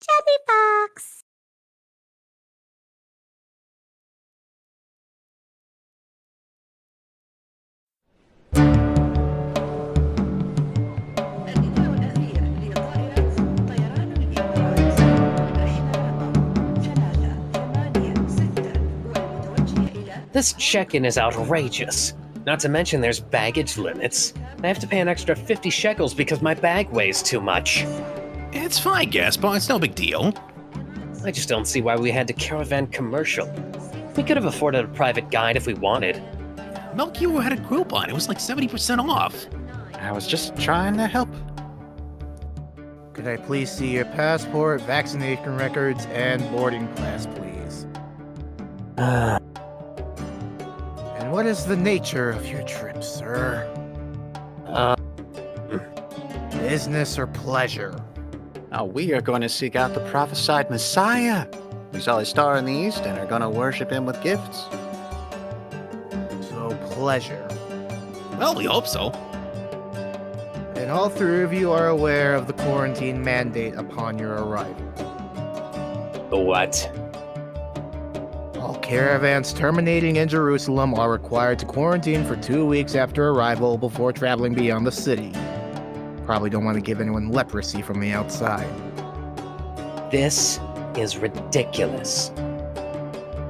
Chubby Fox. النداء الأخير لطائرة طيران الإمارات الرحلة رقم 386 والمتوجه إلى This check-in is outrageous. Not to mention there's baggage limits. I have to pay an extra 50 shekels because my bag weighs too much. It's fine, Gaspar. It's no big deal. I just don't see why we had to caravan commercial. We could have afforded a private guide if we wanted. Melchior had a coupon. It was like 70% off. I was just trying to help. Could I please see your passport, vaccination records, and boarding pass, please? And what is the nature of your trip, sir? Business or pleasure? Now we are going to seek out the prophesied Messiah. We saw his star in the east and are going to worship him with gifts. So, pleasure. Well, we hope so. And all three of you are aware of the quarantine mandate upon your arrival. What? All caravans terminating in Jerusalem are required to quarantine for 2 weeks after arrival before traveling beyond the city. Probably don't want to give anyone leprosy from the outside. This is ridiculous.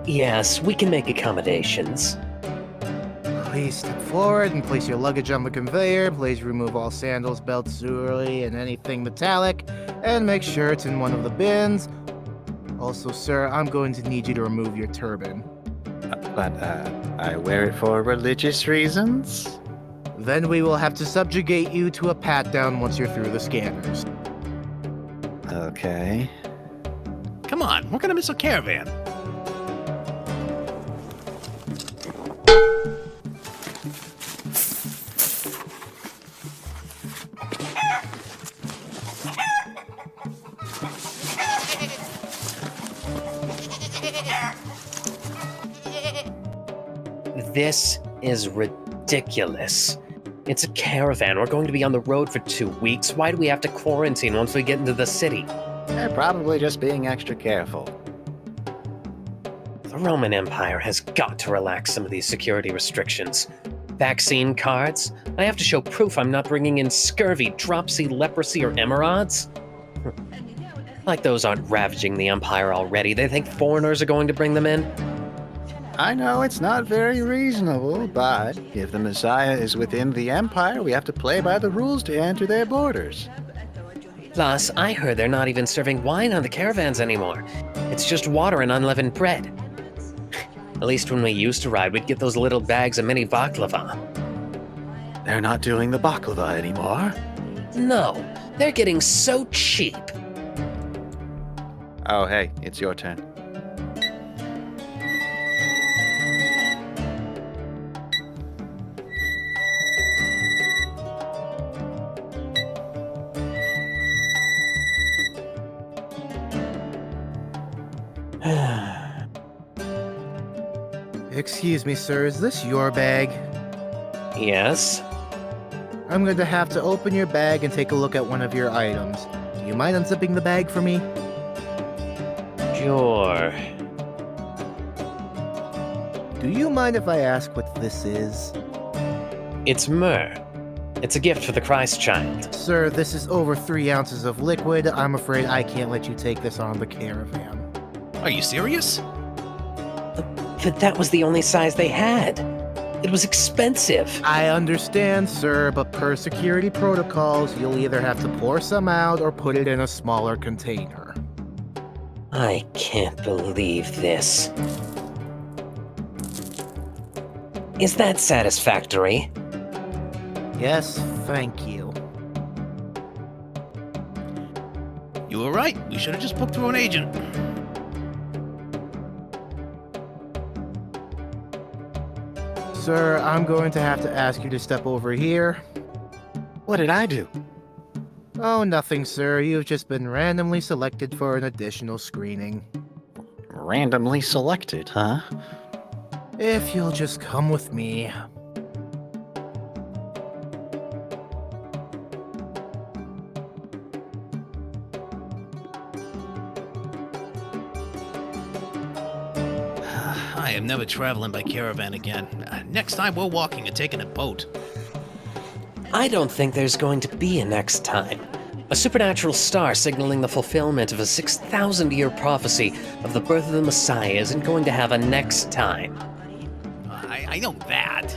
Yes, we can make accommodations. Please step forward and place your luggage on the conveyor. Please remove all sandals, belts, jewelry, and anything metallic, and make sure it's in one of the bins. Also, sir, I'm going to need you to remove your turban. But I wear it for religious reasons. Then we will have to subjugate you to a pat-down once you're through the scanners. Okay. Come on, we're gonna miss a caravan. This is ridiculous. It's a caravan. We're going to be on the road for 2 weeks. Why do we have to quarantine once we get into the city? They're probably just being extra careful. The Roman Empire has got to relax some of these security restrictions. Vaccine cards? I have to show proof I'm not bringing in scurvy, dropsy, leprosy, or emerods? Like those aren't ravaging the Empire already. They think foreigners are going to bring them in? I know it's not very reasonable, but if the Messiah is within the Empire, we have to play by the rules to enter their borders. Plus, I heard they're not even serving wine on the caravans anymore. It's just water and unleavened bread. At least when we used to ride, we'd get those little bags of mini baklava. They're not doing the baklava anymore. No, they're getting so cheap. Oh, hey, it's your turn. Excuse me, sir, is this your bag? Yes? I'm going to have to open your bag and take a look at one of your items. Do you mind unzipping the bag for me? Sure. Do you mind if I ask what this is? It's myrrh. It's a gift for the Christ child. Sir, this is over 3 ounces of liquid. I'm afraid I can't let you take this on the caravan. Are you serious? But that was the only size they had. It was expensive. I understand, sir, but per security protocols, you'll either have to pour some out or put it in a smaller container. I can't believe this. Is that satisfactory? Yes, thank you. You were right. We should have just booked through an agent. Sir, I'm going to have to ask you to step over here. What did I do? Oh, nothing, sir. You've just been randomly selected for an additional screening. Randomly selected, huh? If you'll just come with me. I am never traveling by caravan again. Next time, we're walking and taking a boat. I don't think there's going to be a next time. A supernatural star signaling the fulfillment of a 6,000-year prophecy of the birth of the Messiah isn't going to have a next time. I know that.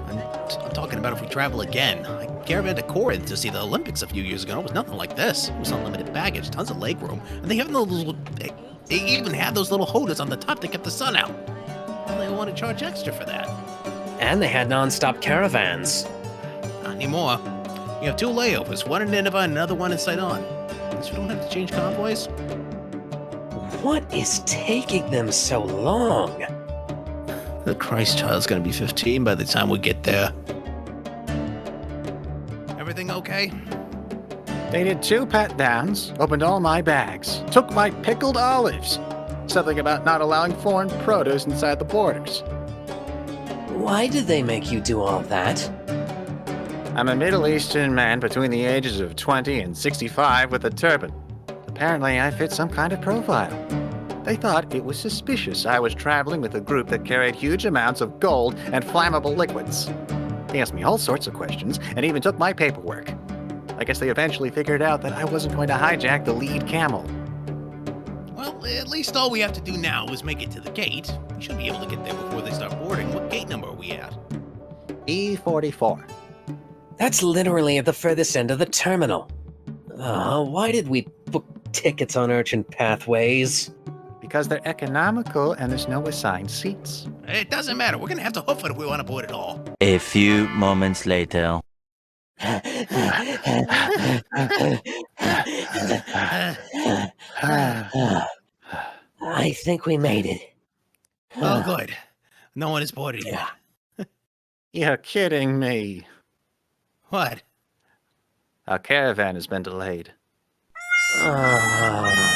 I'm talking about if we travel again. I caravan to Corinth to see the Olympics a few years ago. It was nothing like this. It was unlimited baggage, tons of legroom, and they have they even had those little holders on the top that kept the sun out. Well, they want to charge extra for that. And they had non-stop caravans. Not anymore. You have 2 layovers, one in Nineveh and another one in Sidon. At least we don't have to change convoys. What is taking them so long? The Christ child's gonna be 15 by the time we get there. Everything okay? They did 2 pat-downs, opened all my bags, took my pickled olives. Something about not allowing foreign produce inside the borders. Why did they make you do all that? I'm a Middle Eastern man between the ages of 20 and 65 with a turban. Apparently, I fit some kind of profile. They thought it was suspicious I was traveling with a group that carried huge amounts of gold and flammable liquids. They asked me all sorts of questions and even took my paperwork. I guess they eventually figured out that I wasn't going to hijack the lead camel. Well, at least all we have to do now is make it to the gate. We should be able to get there before they start boarding. What gate number are we at? E44. That's literally at the furthest end of the terminal. Why did we book tickets on Urchin Pathways? Because they're economical and there's no assigned seats. It doesn't matter. We're gonna have to hoof it if we want to board it all. A few moments later. I think we made it. Oh, good. No one is boarded yet. You're kidding me. What? Our caravan has been delayed. Ah.